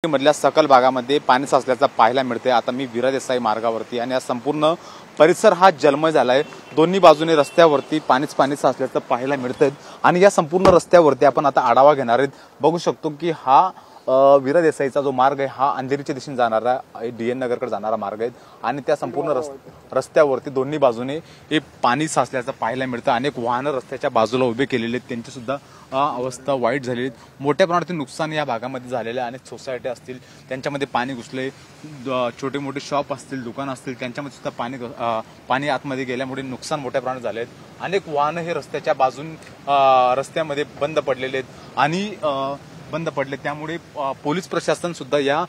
मधल्या सकल भागामध्ये पाणी साचल्याचा पाहायला मिळते। आता मी वीरा देसाई मार्गावरती आणि या संपूर्ण परिसर हा जलमय झालाय। दोन्ही बाजूने रस्त्यावरती पाणी साचल्याचं पाहायला मिळतंय आणि या संपूर्ण रस्त्यावरती आपण आता आढावा घेणार आहोत। बघू शकतो की हा वीरा देसाईचा जो मार्ग आहे हा अंधेरीच्या दिशेने जाणारा डीएन नगरकडे जाणारा मार्ग आहे आणि त्या संपूर्ण रस्त्यावरती दोन्ही बाजूने हे पाणी साचल्याचं पाहायला मिळतं। अनेक वाहनं रस्त्याच्या बाजूला उभे केलेले आहेत, त्यांची सुद्धा अवस्था वाईट झालेली आहे। मोठ्या प्रमाणात नुकसान या भागामध्ये झालेले आहे। अनेक सोसायटी असतील त्यांच्यामध्ये पाणी घुसले, छोटे मोठे शॉप असतील, दुकान असतील त्यांच्यामध्ये सुद्धा पाणी आतमध्ये गेल्यामुळे नुकसान मोठ्या प्रमाणात झाले आहेत। अनेक वाहनं हे रस्त्याच्या बाजून रस्त्यामध्ये बंद पडलेले आहेत आणि बंद पडले, त्यामुळे पोलीस प्रशासन सुद्धा या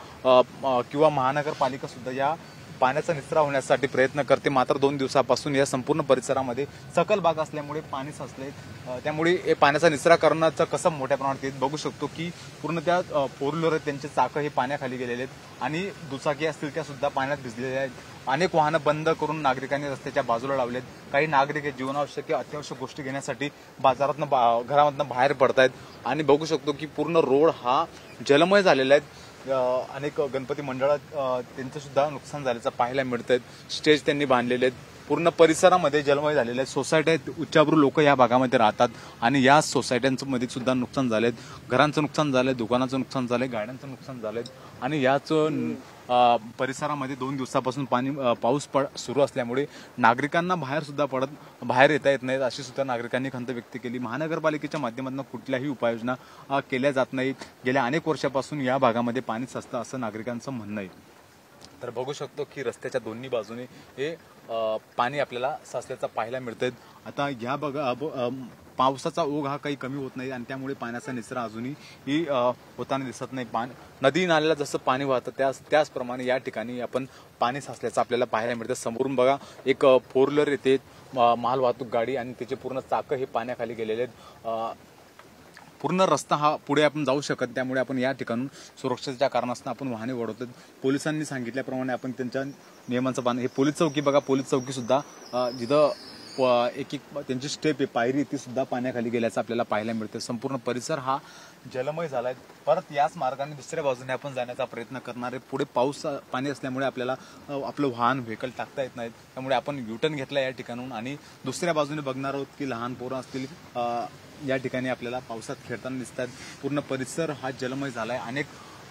किंवा महानगरपालिका सुद्धा या पाण्याचा निचरा होण्यासाठी प्रयत्न करते। मात्र 2 दिवसापासून या संपूर्ण परिसरामध्ये सकल भाग असल्यामुळे पाणी साचले, त्यामुळे पाण्याचा निचरा करण्याचं कसं मोठ्या प्रमाणात येत बघू शकतो की पूर्ण त्या फोर व्हीलर त्यांचे चाकं हे पाण्याखाली गेलेले आहेत आणि दुचाकी असतील त्या सुद्धा पाण्यात भिजलेल्या आहेत। अनेक वाहनं बंद करून नागरिकांनी रस्त्याच्या बाजूला लावलेत। काही नागरिक हे जीवनावश्यक अत्यावश्यक गोष्टी घेण्यासाठी बाजारातनं घरामधनं बाहेर पडतायत आणि बघू शकतो की पूर्ण रोड हा जलमय झालेला आहे। अनेक गणपती मंडळात त्यांचं सुद्धा नुकसान झाल्याचं पाहायला मिळतंय। स्टेज त्यांनी बांधलेले आहेत, पूर्ण परिसरामध्ये जलमय झालेले आहेत। सोसायटी उच्चाभ्रू लोक या भागामध्ये राहतात आणि या सोसायट्यांमध्ये सुद्धा नुकसान झालेत। घरांचं नुकसान झालंय, दुकानाचं नुकसान झालंय, गाड्यांचं नुकसान झालंय आणि याच परिसरामध्ये 2 दिवसापासून पाऊस सुरू असल्यामुळे नागरिकांना बाहेर येता येत नाहीत, अशी सुद्धा नागरिकांनी खंत व्यक्त केली। महानगरपालिकेच्या माध्यमातून कुठल्याही उपाययोजना केल्या जात नाहीत। गेल्या अनेक वर्षापासून या भागामध्ये पाणी साचतं असं नागरिकांचं म्हणणं आहे। तर बघू शकतो की रस्त्याच्या दोन्ही बाजूने हे पाणी आपल्याला साचल्याचं पाहायला मिळतंय। आता या पावसाचा ओघ हा काही कमी होत नाही आणि त्यामुळे पाण्याचा निचरा अजूनही होताना दिसत नाही। नदी नाल्याला जसं पाणी वाहतं त्याचप्रमाणे या ठिकाणी आपण पाणी साचल्याचं आपल्याला पाहायला मिळतं। समोरून बघा एक फोर व्हीलर येते, माल वाहतूक गाडी आणि त्याचे पूर्ण चाकं हे पाण्याखाली गेलेले आहेत। पूर्ण रस्ता हा पुढे आपण जाऊ शकत, त्यामुळे आपण या ठिकाणून सुरक्षेच्या कारणास्तव आपण वाहने वळवतो। पोलिसांनी सांगितल्याप्रमाणे आपण त्यांच्या नियमांचं पालन, हे पोलीस चौकी बघा, पोलीस चौकी सुद्धा जिथं एक त्यांची स्टेप आहे पायरी ती सुद्धा पाण्याखाली गेल्याचं आपल्याला पाहायला मिळतं। संपूर्ण परिसर हा जलमय झालाय। परत याच मार्गाने दुसऱ्या बाजूने आपण जाण्याचा प्रयत्न करणार आहे। पुढे पाणी असल्यामुळे आपल्याला आपलं व्हेकल टाकता येत नाहीत, त्यामुळे आपण युटर्न घेतला या ठिकाणून आणि दुसऱ्या बाजूने बघणार आहोत की लहान पोरं असतील या ठिकाणी आपल्याला पावसात खेळताना दिसतात। पूर्ण परिसर हा जलमय झालाय। अनेक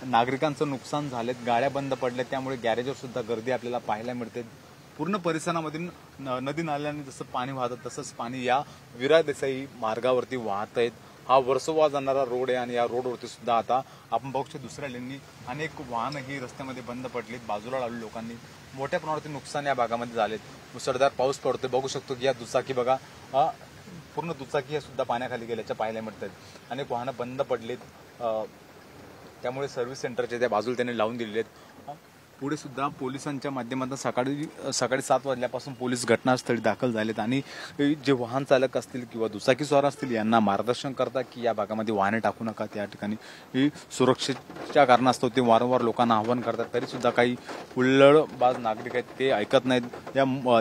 नागरिकांचं नुकसान झालेत, गाड्या बंद पडल्या, त्यामुळे गॅरेजवर सुद्धा गर्दी आपल्याला पाहायला मिळते। पूर्ण परिसरामधून नदी नाल्याने जसं पाणी वाहतं तसंच पाणी या वीरा देसाई मार्गावरती वाहत आहेत। हा वर्सोवा जाणारा रोड आहे आणि या रोडवरती सुद्धा आता आपण बघू शकतो दुसऱ्या लेननी अनेक वाहनं ही रस्त्यामध्ये बंद पडलीत, बाजूला लावली लोकांनी। मोठ्या प्रमाणात नुकसान या भागामध्ये झालेत। मुसळधार पाऊस पडतोय, बघू शकतो की या दुचाकी बघा पूर्ण दुचाकी हे सुद्धा पाण्याखाली गेल्याच्या पाहायला मिळतात। अनेक वाहनं बंद पडलीत, त्यामुळे सर्व्हिस सेंटरच्या त्या बाजूला त्यांनी लावून दिलेले आहेत। पुढे सुद्धा पोलिसांच्या माध्यमातून सकाळी 7 वाजल्यापासून पोलीस घटनास्थळी दाखल झालेत आणि जे वाहन चालक असतील किंवा दुचाकी स्वार असतील यांना मार्गदर्शन करतात की या भागामध्ये वाहने टाकू नका। त्या ठिकाणी सुरक्षेच्या कारणास्तव ते वारंवार लोकांना आवाहन करतात, तरी सुद्धा काही हुल्लडबाज नागरिक आहेत ते ऐकत नाहीत।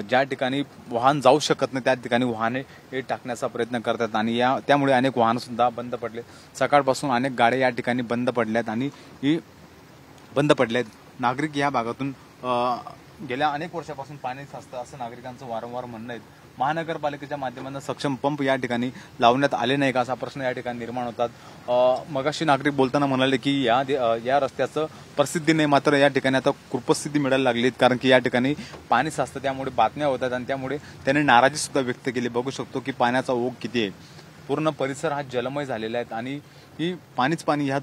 ज्या ठिकाणी वाहन जाऊ शकत नाही त्या ठिकाणी वाहने हे टाकण्याचा प्रयत्न करतात आणि त्यामुळे अनेक वाहनं सुद्धा बंद पडले। सकाळपासून अनेक गाड्या या ठिकाणी बंद पडल्यात आणि नागरिक या भागातून गेल्या अनेक वर्षापासून पाणी साचतं असं नागरिकांचं वारंवार म्हणणं आहे। महानगरपालिकेच्या माध्यमातून सक्षम पंप या ठिकाणी लावण्यात आले नाही का असा प्रश्न या ठिकाणी निर्माण होतात। मगाशी नागरिक बोलताना म्हणाले की या रस्त्याचं प्रसिद्धी नाही, मात्र या ठिकाणी आता कृपस्थिती मिळायला लागली, कारण की या ठिकाणी पाणी साचतं त्यामुळे बातम्या होतात आणि त्यामुळे त्यांनी नाराजी सुद्धा व्यक्त केली। बघू शकतो की पाण्याचा ओघ किती आहे, पूर्ण परिसर हा जलमय झालेला आहे आणि ही पाणीच पाणी ह्या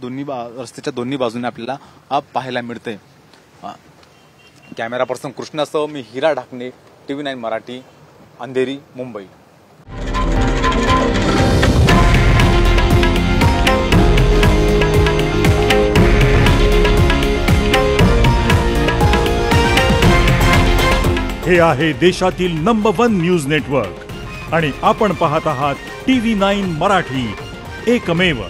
रस्त्याच्या दोन्ही बाजूने आपल्याला पाहायला मिळतंय। कॅमेरा पर्सन कृष्णासह मी हिरा ढाकणे, TV9 मराठी, अंधेरी, मुंबई। हे आहे देशातील नंबर 1 न्यूज नेटवर्क आणि आपण पाहत आहात TV9 मराठी, एकमेव।